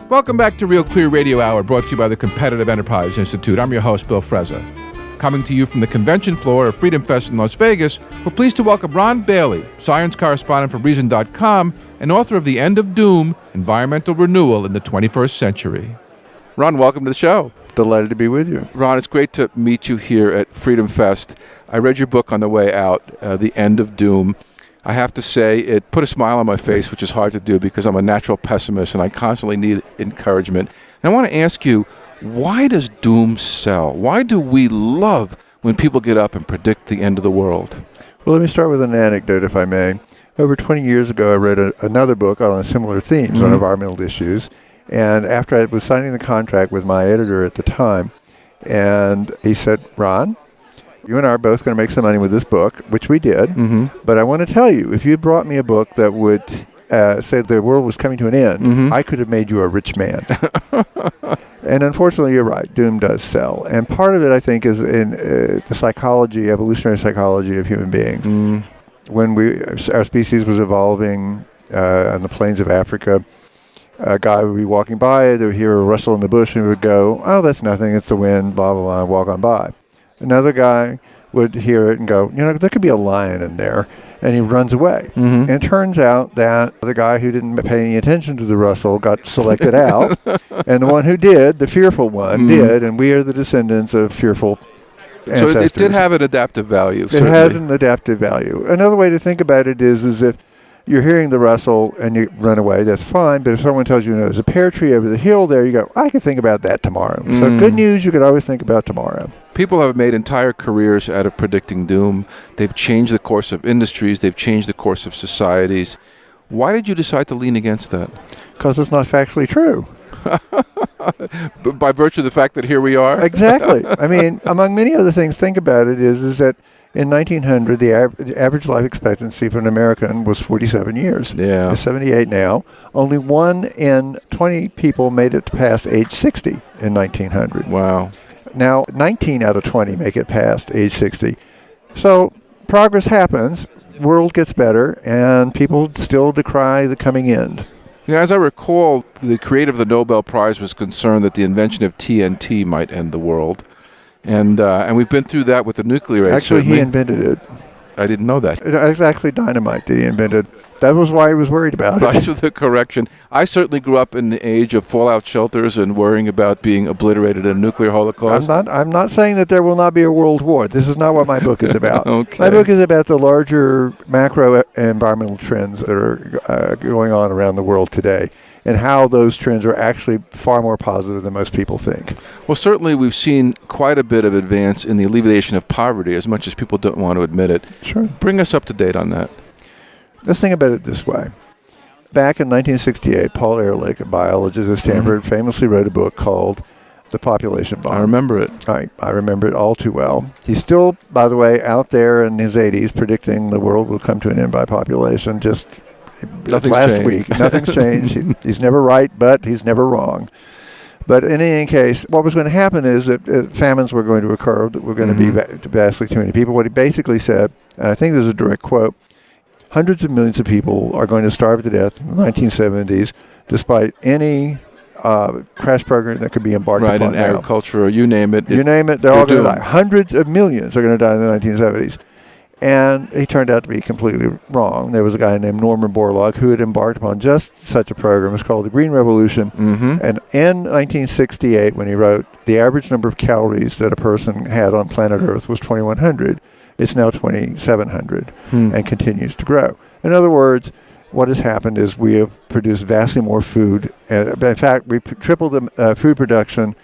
Welcome back to Real Clear Radio Hour, brought to you by the Competitive Enterprise Institute. I'm your host, Bill Frezza. Coming to you from the convention floor of Freedom Fest in Las Vegas, we're pleased to welcome Ron Bailey, science correspondent for Reason.com and author of The End of Doom, Environmental Renewal in the 21st Century. Ron, welcome to the show. Delighted to be with you. Ron, it's great to meet you here at Freedom Fest. I read your book on the way out, The End of Doom. I have to say, it put a smile on my face, which is hard to do because I'm a natural pessimist and I constantly need encouragement. And I want to ask you, why does doom sell? Why do we love when people get up and predict the end of the world? Well, let me start with an anecdote, if I may. Over 20 years ago, I read another book on similar themes on environmental issues. And after I was signing the contract with my editor at the time, and he said, Ron, you and I are both going to make some money with this book, which we did. But I want to tell you, if you had brought me a book that would say the world was coming to an end, I could have made you a rich man. And unfortunately, you're right. Doom does sell. And part of it, I think, is in the psychology, evolutionary psychology of human beings. When our species was evolving on the plains of Africa, a guy would be walking by, they would hear a rustle in the bush, and he would go, oh, that's nothing, it's the wind, blah, blah, blah, and walk on by. Another guy would hear it and go, there could be a lion in there, and he runs away. And it turns out that the guy who didn't pay any attention to the rustle got selected out, and the one who did, the fearful one, did, and we are the descendants of fearful ancestors. So it did have an adaptive value, It had an adaptive value. Another way to think about it is if you're hearing the rustle and you run away, that's fine. But if someone tells you there's a pear tree over the hill there, you go, I can think about that tomorrow. So good news, you could always think about tomorrow. People have made entire careers out of predicting doom. They've changed the course of industries. They've changed the course of societies. Why did you decide to lean against that? Because it's not factually true. By virtue of the fact that here we are? Exactly. I mean, among many other things, think about it, is that in 1900, the average life expectancy for an American was 47 years. Yeah. It's 78 now. Only 1 in 20 people made it past age 60 in 1900. Wow. Now, 19 out of 20 make it past age 60. So progress happens, world gets better, and people still decry the coming end. Yeah, as I recall, the creator of the Nobel Prize was concerned that the invention of TNT might end the world. And we've been through that with the nuclear age. Actually, certainly. he invented it. I didn't know that. It was actually dynamite that he invented. That was why he was worried about it. Thanks for the correction. I certainly grew up in the age of fallout shelters and worrying about being obliterated in a nuclear holocaust. I'm not saying that there will not be a world war. This is not what my book is about. Okay. My book is about the larger macro environmental trends that are going on around the world today, and how those trends are actually far more positive than most people think. Well, certainly we've seen quite a bit of advance in the alleviation of poverty, as much as people don't want to admit it. Sure. Bring us up to date on that. Let's think about it this way. Back in 1968, Paul Ehrlich, a biologist at Stanford, famously wrote a book called The Population Bomb. I remember it. I remember it all too well. He's still, by the way, out there in his 80s predicting the world will come to an end by population. Just last week. Nothing's changed. He's never right, but he's never wrong. But in any case, what was going to happen is that famines were going to occur, that were going to be vastly too many people. What he basically said, and I think there's a direct quote, hundreds of millions of people are going to starve to death in the 1970s, despite any crash program that could be embarked upon in now. agriculture, or you name it. You name it, they're all going to die. Hundreds of millions are going to die in the 1970s. And he turned out to be completely wrong. There was a guy named Norman Borlaug who had embarked upon just such a program. It was called the Green Revolution. And in 1968, when he wrote, the average number of calories that a person had on planet Earth was 2,100. It's now 2,700 and continues to grow. In other words, what has happened is we have produced vastly more food. In fact, we tripled the food production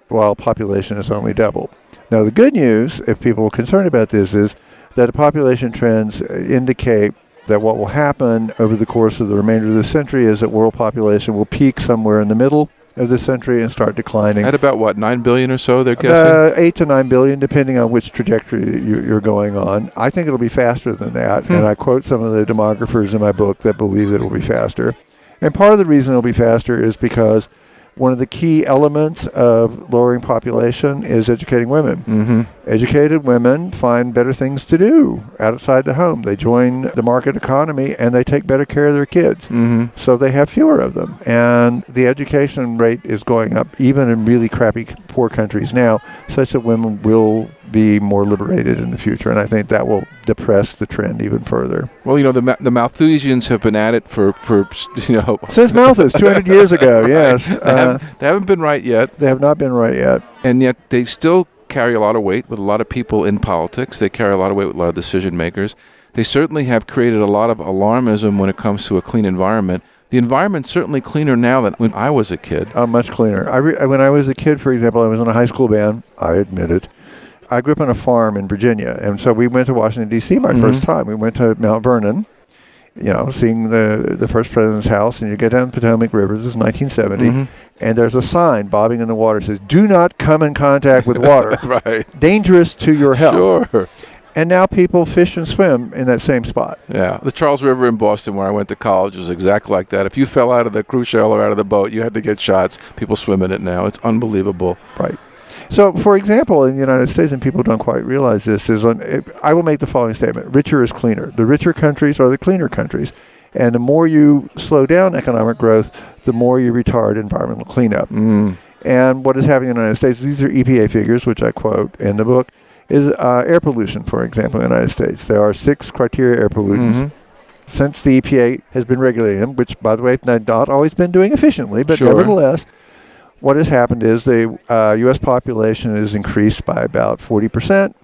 while population has only doubled. Now, the good news, if people are concerned about this, is that the population trends indicate that what will happen over the course of the remainder of the century is that world population will peak somewhere in the middle of the century and start declining. At about, what, 9 billion or so, they're guessing? 8 to 9 billion, depending on which trajectory you're going on. I think it'll be faster than that, and I quote some of the demographers in my book that believe that it'll be faster. And part of the reason it'll be faster is because one of the key elements of lowering population is educating women. Mm-hmm. Educated women find better things to do outside the home. They join the market economy and they take better care of their kids. Mm-hmm. So they have fewer of them. And the education rate is going up even in really crappy poor countries now, such that women will be more liberated in the future. And I think that will depress the trend even further. Well, the Malthusians have been at it for Since Malthus, 200 years ago, yes. They haven't been right yet. They have not been right yet. And yet they still carry a lot of weight with a lot of people in politics. They carry a lot of weight with a lot of decision makers. They certainly have created a lot of alarmism when it comes to a clean environment. The environment's certainly cleaner now than when I was a kid. Much cleaner. When I was a kid, for example, I was in a high school band. I admit it. I grew up on a farm in Virginia, and so we went to Washington, D.C. my first time. We went to Mount Vernon, seeing the first president's house, and you get down the Potomac River. This is 1970, and there's a sign bobbing in the water that says, "Do not come in contact with water. Right. Dangerous to your health." Sure. And now people fish and swim in that same spot. Yeah. The Charles River in Boston, where I went to college, was exactly like that. If you fell out of the cruise shell or out of the boat, you had to get shots. People swim in it now. It's unbelievable. Right. So, for example, in the United States, and people don't quite realize this, I will make the following statement. Richer is cleaner. The richer countries are the cleaner countries. And the more you slow down economic growth, the more you retard environmental cleanup. And what is happening in the United States, these are EPA figures, which I quote in the book, is air pollution, for example, in the United States. There are 6 criteria air pollutants. Since the EPA has been regulating them, which, by the way, they've not always been doing efficiently, but nevertheless, what has happened is the U.S. population has increased by about 40%.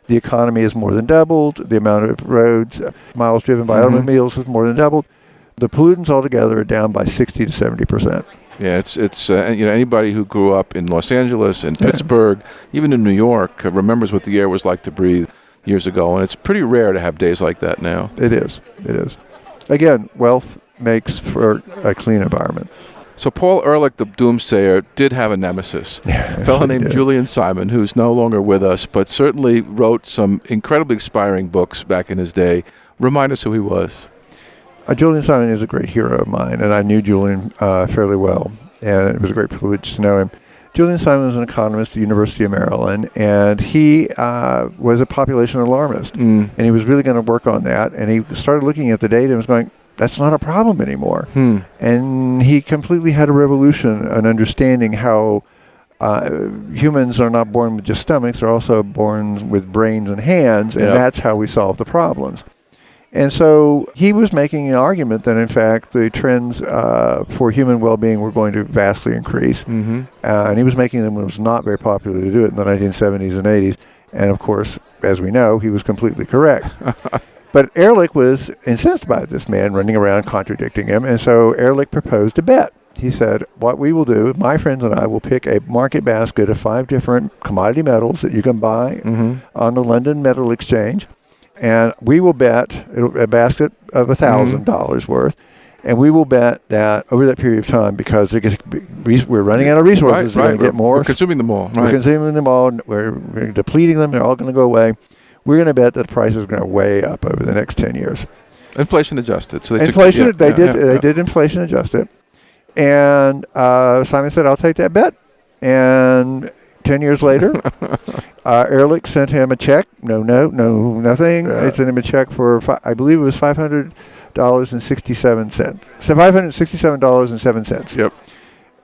The economy has more than doubled. The amount of roads, miles driven by automobiles has more than doubled. The pollutants altogether are down by 60 to 70%. Yeah, it's anybody who grew up in Los Angeles and Pittsburgh, even in New York, remembers what the air was like to breathe years ago, and it's pretty rare to have days like that now. It is. Again, wealth makes for a clean environment. So Paul Ehrlich, the doomsayer, did have a nemesis, a fellow named Julian Simon, who's no longer with us, but certainly wrote some incredibly inspiring books back in his day. Remind us who he was. Julian Simon is a great hero of mine, and I knew Julian fairly well, and it was a great privilege to know him. Julian Simon was an economist at the University of Maryland, and he was a population alarmist, and he was really going to work on that, and he started looking at the data and was going, that's not a problem anymore. And he completely had a revolution in understanding how humans are not born with just stomachs, they're also born with brains and hands, and that's how we solve the problems. And so he was making an argument that, in fact, the trends for human well-being were going to vastly increase. And he was making them when it was not very popular to do it in the 1970s and 80s. And, of course, as we know, he was completely correct. But Ehrlich was incensed by this man running around contradicting him. And so Ehrlich proposed a bet. He said, what we will do, my friends and I will pick a market basket of 5 different commodity metals that you can buy on the London Metal Exchange. And we will bet a basket of $1,000 worth, and we will bet that over that period of time, because we're running out of resources, we're going to get more. We're consuming them all. We're consuming them all. We're depleting them. They're all going to go away. We're going to bet that the prices are going to way up over the next 10 years. Inflation adjusted. So they did inflation adjust it. And Simon said, I'll take that bet. And 10 years later, Ehrlich sent him a check. No, nothing. He sent him a check for, I believe it was $500.67. So $567.07. Yep.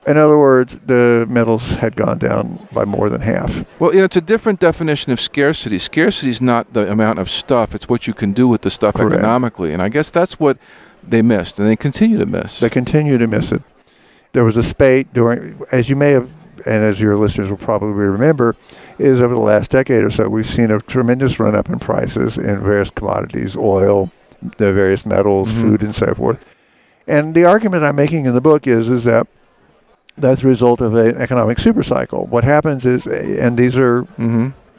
In other words, the metals had gone down by more than half. Well, it's a different definition of scarcity. Scarcity is not the amount of stuff. It's what you can do with the stuff economically. And I guess that's what they missed, and they continue to miss. They continue to miss it. There was a spate during, as you may have, and as your listeners will probably remember, is over the last decade or so, we've seen a tremendous run-up in prices in various commodities, oil, the various metals, food, and so forth. And the argument I'm making in the book is that that's the result of an economic supercycle. What happens is, and these are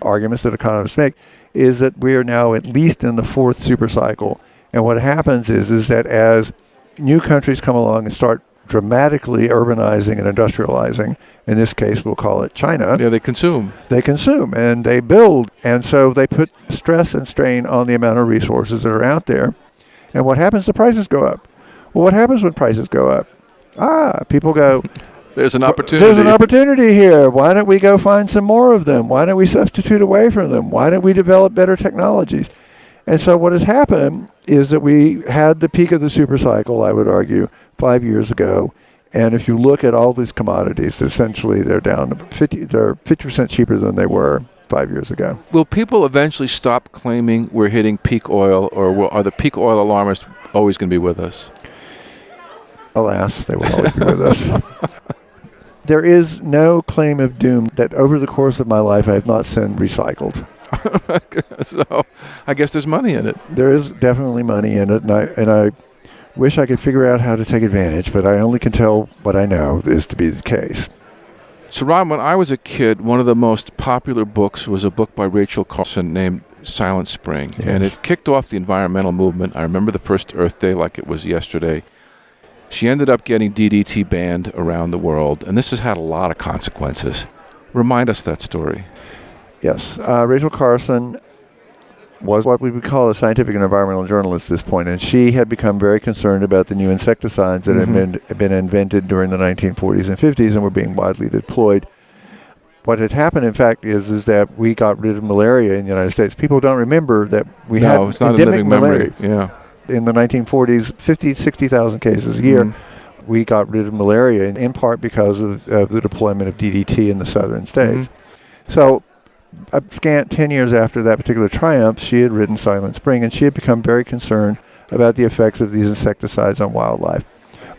arguments that economists make, is that we are now at least in the 4th supercycle. And what happens is that as new countries come along and start dramatically urbanizing and industrializing, in this case we'll call it China. Yeah, they consume. They consume and they build. And so they put stress and strain on the amount of resources that are out there. And what happens? The prices go up. Well, what happens when prices go up? People go, There's an opportunity. There's an opportunity here. Why don't we go find some more of them? Why don't we substitute away from them? Why don't we develop better technologies? And so what has happened is that we had the peak of the super cycle, I would argue, 5 years ago. And if you look at all these commodities, essentially they're down to 50% cheaper than they were 5 years ago. Will people eventually stop claiming we're hitting peak oil, or are the peak oil alarmists always going to be with us? Alas, they will always be with us. There is no claim of doom that over the course of my life I have not seen recycled. So I guess there's money in it. There is definitely money in it, and I wish I could figure out how to take advantage, but I only can tell what I know is to be the case. So, Ron, when I was a kid, one of the most popular books was a book by Rachel Carson named Silent Spring, Yes. and it kicked off the environmental movement. I remember the first Earth Day like it was yesterday. She ended up getting DDT banned around the world, and this has had a lot of consequences. Remind us that story. Yes, Rachel Carson was what we would call a scientific and environmental journalist at this point, and she had become very concerned about the new insecticides that had been invented during the 1940s and 50s and were being widely deployed. What had happened, in fact, is that we got rid of malaria in the United States. People don't remember that we had it's not endemic a living malaria. memory. Yeah. In the 1940s, 60,000 cases a year. We got rid of malaria in part because of the deployment of DDT in the southern states. So a scant 10 years after that particular triumph, she had written Silent Spring, and she had become very concerned about the effects of these insecticides on wildlife.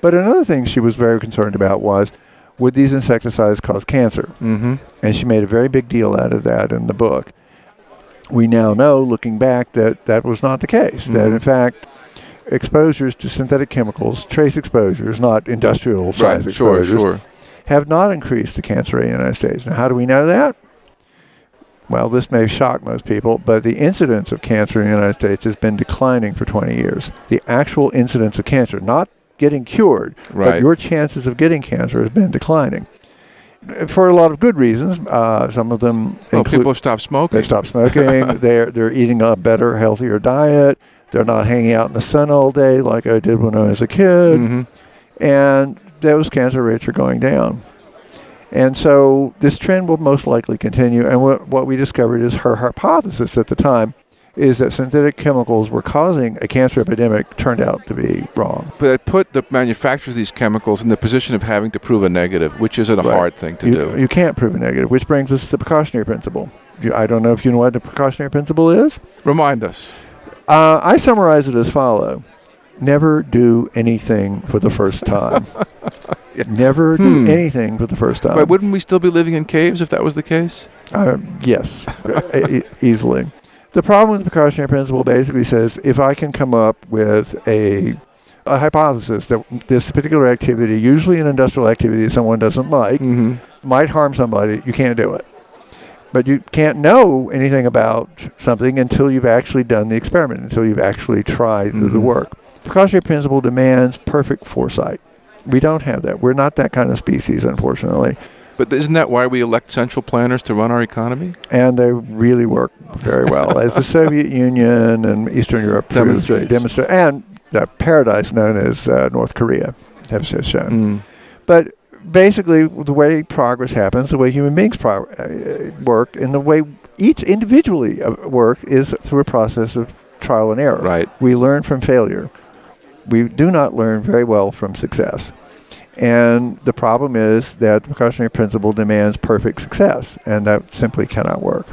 But another thing she was very concerned about was, would these insecticides cause cancer? And she made a very big deal out of that in the book. We now know, looking back, that that was not the case. That, in fact, exposures to synthetic chemicals, trace exposures, not industrial size exposures, have not increased the cancer rate in the United States. Now, how do we know that? Well, this may shock most people, but the incidence of cancer in the United States has been declining for 20 years. The actual incidence of cancer, not getting cured, but your chances of getting cancer has been declining. For a lot of good reasons. Some of them include people stopped smoking. They stopped smoking. They're eating a better, healthier diet. They're not hanging out in the sun all day like I did when I was a kid. And those cancer rates are going down. And so this trend will most likely continue. And what we discovered is her hypothesis at the time is that synthetic chemicals were causing a cancer epidemic turned out to be wrong. But it put the manufacturers of these chemicals in the position of having to prove a negative, which is a hard thing to do. You can't prove a negative, which brings us to the precautionary principle. I don't know if you know what the precautionary principle is. Remind us. I summarize it as follows. Never do anything for the first time. Never do anything for the first time. But wouldn't we still be living in caves if that was the case? Yes, easily. The problem with the precautionary principle basically says if I can come up with a hypothesis that this particular activity, usually an industrial activity that someone doesn't like, might harm somebody, you can't do it. But you can't know anything about something until you've actually done the experiment, until you've actually tried the work. Precautionary principle demands perfect foresight. We don't have that. We're not that kind of species, unfortunately. But isn't that why we elect central planners to run our economy? And they really work very well, as the Soviet Union and Eastern Europe demonstrate, and the paradise known as North Korea has shown. But basically, the way progress happens, the way human beings work, and the way each individually work is through a process of trial and error. Right. We learn from failure. We do not learn very well from success. And the problem is that the precautionary principle demands perfect success, and that simply cannot work.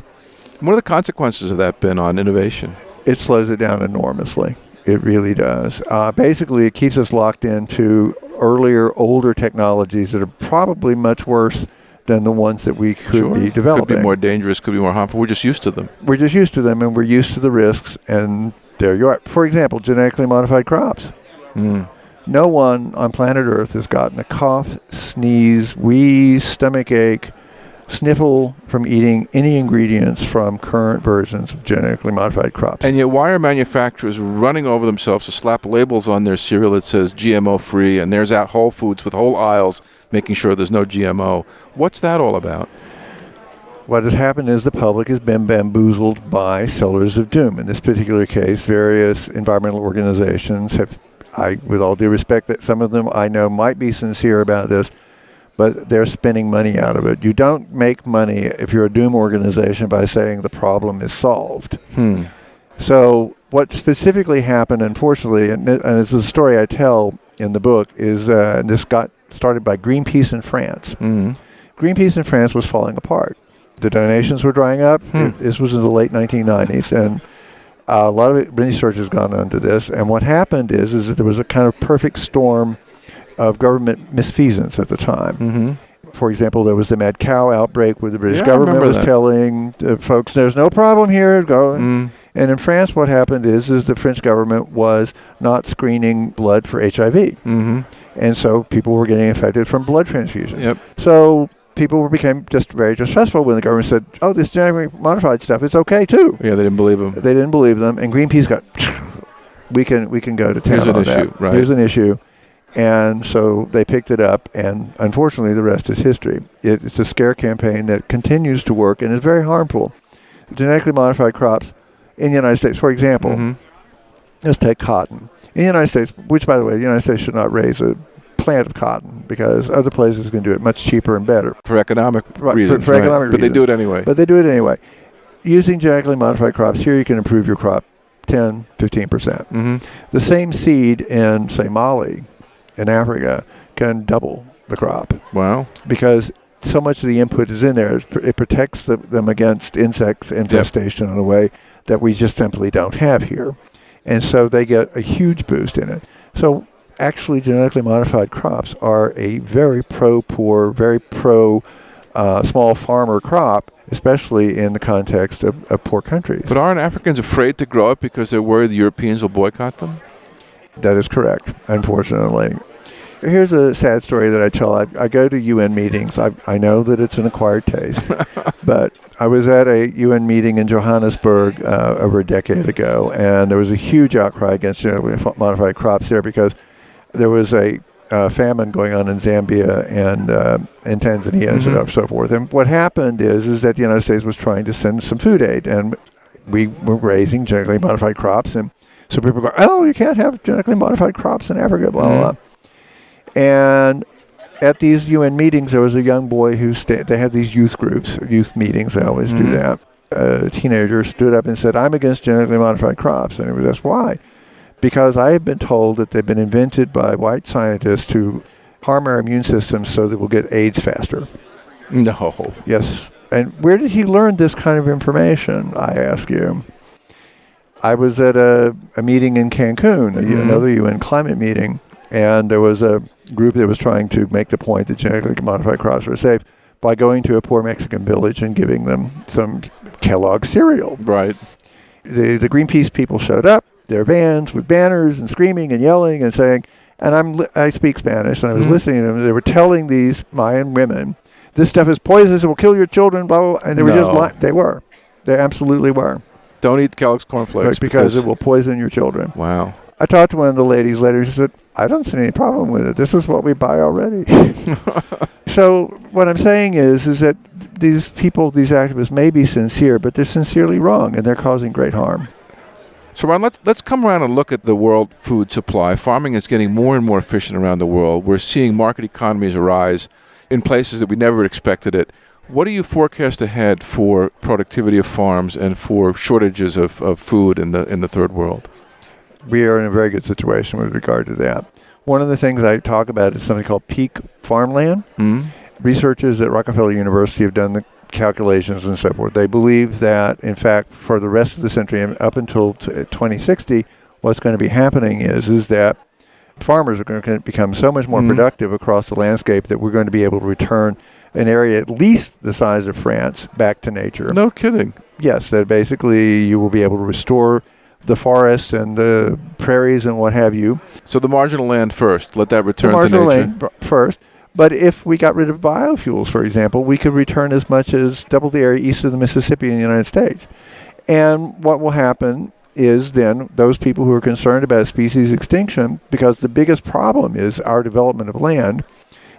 What are the consequences of that been on innovation? It slows it down enormously. It really does. Basically, it keeps us locked into earlier, older technologies that are probably much worse than the ones that we could be developing. Could be more dangerous, could be more harmful. We're just used to them. We're just used to them, and we're used to the risks, and there you are. For example, genetically modified crops. No one on planet Earth has gotten a cough, sneeze, wheeze, stomach ache, sniffle from eating any ingredients from current versions of genetically modified crops. And yet why are manufacturers running over themselves to slap labels on their cereal that says GMO free, and there's at Whole Foods with whole aisles making sure there's no GMO? What's that all about? What has happened is the public has been bamboozled by sellers of doom. In this particular case, various environmental organizations have, with all due respect that some of them I know might be sincere about this, but they're spending money out of it. You don't make money if you're a doom organization by saying the problem is solved. So what specifically happened, unfortunately, and it's a story I tell in the book, is this got started by Greenpeace in France. Greenpeace in France was falling apart. The donations were drying up. This was in the late 1990s, and a lot of research has gone into this. And what happened is that there was a kind of perfect storm of government misfeasance at the time. For example, there was the mad cow outbreak where the British government was telling folks, there's no problem here, go. And in France, what happened is the French government was not screening blood for HIV. And so people were getting infected from blood transfusions. So people became just very distrustful when the government said, oh, this genetically modified stuff, it's okay too. Yeah, they didn't believe them. They didn't believe them. And Greenpeace got, we can go to town Here's an on issue, that. right. Here's an issue. And so they picked it up, and unfortunately the rest is history. It's a scare campaign that continues to work and is very harmful. Genetically modified crops in the United States, for example, let's take cotton. In the United States, which by the way, the United States should not raise a plant of cotton because other places can do it much cheaper and better. For economic reasons. For economic reasons. But they do it anyway. But they do it anyway. Using genetically modified crops, here you can improve your crop 10, 15%. The same seed in, say, Mali, in Africa, can double the crop. Wow. Because so much of the input is in there. It protects them against insect infestation in a way that we just simply don't have here. And so they get a huge boost in it. So actually genetically modified crops are a very pro-poor, very pro-small farmer crop, especially in the context of poor countries. But aren't Africans afraid to grow it because they're worried the Europeans will boycott them? That is correct, unfortunately. Here's a sad story that I tell. I go to UN meetings. I know that it's an acquired taste, but I was at a UN meeting in Johannesburg over a decade ago, and there was a huge outcry against genetically modified crops there because there was a famine going on in Zambia and in Tanzania and so forth. And what happened is that the United States was trying to send some food aid, and we were raising genetically modified crops, and so people go, oh, you can't have genetically modified crops in Africa, blah, blah, blah. And at these UN meetings, there was a young boy who they had these youth groups, youth meetings, they always do that. A teenager stood up and said, I'm against genetically modified crops. And he was asked, why? Because I have been told that they've been invented by white scientists to harm our immune systems so that we'll get AIDS faster. No. Yes. And where did he learn this kind of information, I ask you? I was at a meeting in Cancun, another UN climate meeting, and there was a group that was trying to make the point that genetically modified crops were safe by going to a poor Mexican village and giving them some Kellogg cereal. Right. The Greenpeace people showed up, their vans with banners and screaming and yelling and saying, and I speak Spanish, and I was listening to them, they were telling these Mayan women, this stuff is poisonous, it will kill your children, blah, blah, blah, and they were just lying. They absolutely were. Don't eat Kellogg's cornflakes. Because it will poison your children. Wow. I talked to one of the ladies later. She said, I don't see any problem with it. This is what we buy already. So what I'm saying is that these people, these activists may be sincere, but they're sincerely wrong, and they're causing great harm. So Ron, let's come around and look at the world food supply. Farming is getting more and more efficient around the world. We're seeing market economies arise in places that we never expected it. What do you forecast ahead for productivity of farms and for shortages of food in the third world? We are in a very good situation with regard to that. One of the things I talk about is something called peak farmland. Researchers at Rockefeller University have done the calculations and so forth. They believe that, in fact, for the rest of the century and up until 2060, what's going to be happening is that farmers are going to become so much more productive across the landscape that we're going to be able to return an area at least the size of France back to nature. No kidding. Yes, that basically you will be able to restore the forests and the prairies and what have you. So the marginal land first, let that return to nature. The marginal land first. But if we got rid of biofuels, for example, we could return as much as double the area east of the Mississippi in the United States. And what will happen is then those people who are concerned about species extinction, because the biggest problem is our development of land.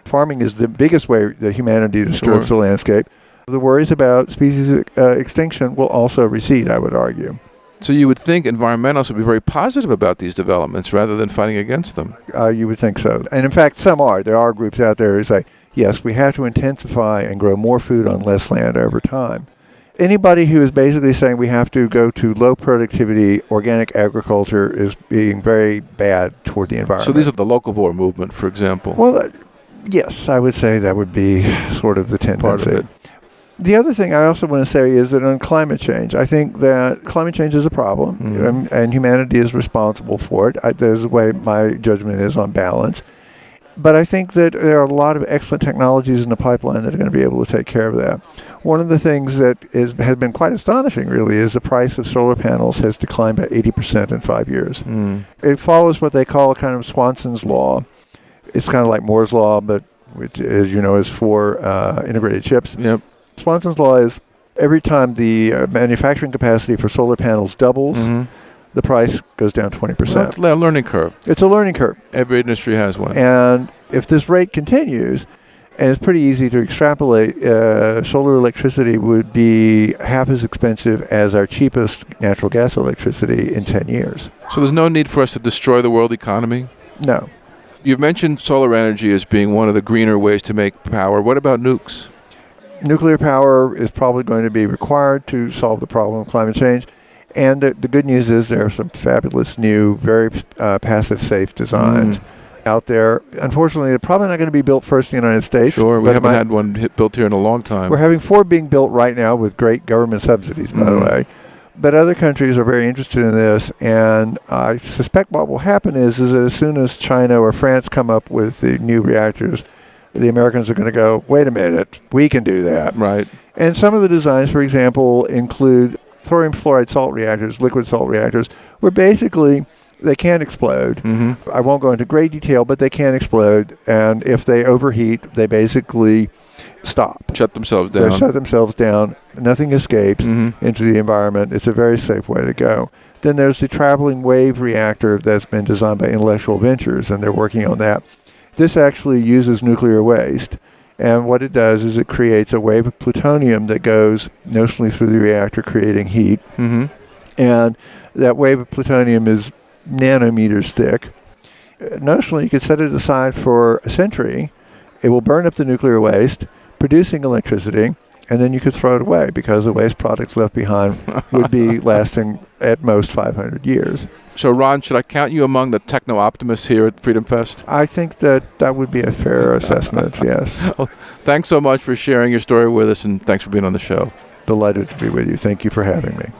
Farming is the biggest way that humanity disturbs the landscape. The worries about species extinction will also recede, I would argue. So you would think environmentalists would be very positive about these developments rather than fighting against them. You would think so. And in fact, some are. There are groups out there who say, yes, we have to intensify and grow more food on less land over time. Anybody who is basically saying we have to go to low productivity organic agriculture is being very bad toward the environment. So these are the locavore movement, for example. Well, yes, I would say that would be sort of the tendency. Part of it. The other thing I also want to say is that on climate change, I think that climate change is a problem, and humanity is responsible for it. There's the way my judgment is on balance. But I think that there are a lot of excellent technologies in the pipeline that are going to be able to take care of that. One of the things that has been quite astonishing, really, is the price of solar panels has declined by 80% in 5 years. It follows what they call kind of Swanson's law. It's kind of like Moore's law, but which, as you know, is for integrated chips. Yep. Swanson's law is every time the manufacturing capacity for solar panels doubles, the price goes down 20%. Well, it's a learning curve. It's a learning curve. Every industry has one. And if this rate continues, and it's pretty easy to extrapolate, solar electricity would be half as expensive as our cheapest natural gas electricity in 10 years. So there's no need for us to destroy the world economy? No. You've mentioned solar energy as being one of the greener ways to make power. What about nukes? Nuclear power is probably going to be required to solve the problem of climate change. And the good news is there are some fabulous new, very passive safe designs out there. Unfortunately, they're probably not going to be built first in the United States. Sure, we haven't had one built here in a long time. We're having 4 being built right now with great government subsidies, by the way. But other countries are very interested in this, and I suspect what will happen is that as soon as China or France come up with the new reactors, the Americans are going to go, wait a minute, we can do that. Right. And some of the designs, for example, include thorium fluoride salt reactors, liquid salt reactors, where basically they can explode. I won't go into great detail, but they can explode. And if they overheat, they basically stop. Shut themselves down. They shut themselves down. Nothing escapes into the environment. It's a very safe way to go. Then there's the traveling wave reactor that's been designed by Intellectual Ventures, and they're working on that. This actually uses nuclear waste. And what it does is it creates a wave of plutonium that goes notionally through the reactor, creating heat. And that wave of plutonium is nanometers thick. Notionally, you could set it aside for a century. It will burn up the nuclear waste, producing electricity, and then you could throw it away because the waste products left behind would be lasting at most 500 years. So, Ron, should I count you among the techno-optimists here at Freedom Fest? I think that would be a fair assessment, yes. Well, thanks so much for sharing your story with us, and thanks for being on the show. Delighted to be with you. Thank you for having me.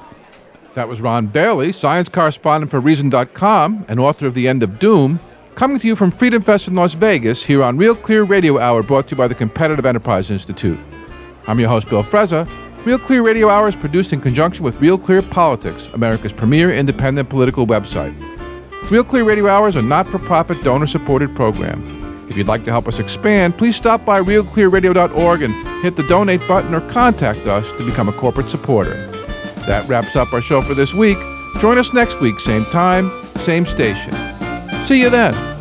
That was Ron Bailey, science correspondent for Reason.com and author of The End of Doom, coming to you from Freedom Fest in Las Vegas here on Real Clear Radio Hour, brought to you by the Competitive Enterprise Institute. I'm your host, Bill Frezza. Real Clear Radio Hour is produced in conjunction with Real Clear Politics, America's premier independent political website. Real Clear Radio Hour is a not-for-profit, donor-supported program. If you'd like to help us expand, please stop by realclearradio.org and hit the donate button or contact us to become a corporate supporter. That wraps up our show for this week. Join us next week, same time, same station. See you then.